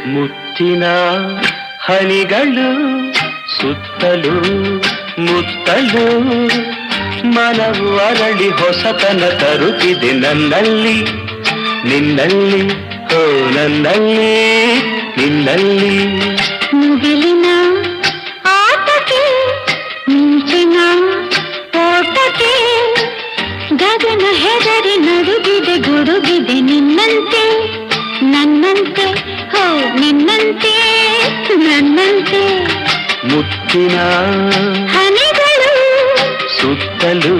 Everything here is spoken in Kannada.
ಮುತ್ತಿನ ಹನಿಗಳು ಸುತ್ತಲೂ ಮುತ್ತಲು ಮನವು ಅರಳಿ ಹೊಸತನ ತರುತ್ತಿದೆ ನನ್ನಲ್ಲಿ ನಿನ್ನಲ್ಲಿ ಓ ನನ್ನಲ್ಲಿ ನಿನ್ನಲ್ಲಿ ಮುಗಿಲಿನ ಆಟಕ್ಕೆ ಮಿಂಚಿನ ಓಟಕ್ಕೆ ಗಗನ ಹೆದರಿ ನಡುಗಿದೆ ಗುಡುಗಿದೆ ನಿನ್ನಂತೆ ನನ್ನಂತೆ ಹೋ ನಿನ್ನಂತೆ ನನ್ನಂತೆ ಮುತ್ತಿನ ಹನಿಗಳು ಸುತ್ತಲೂ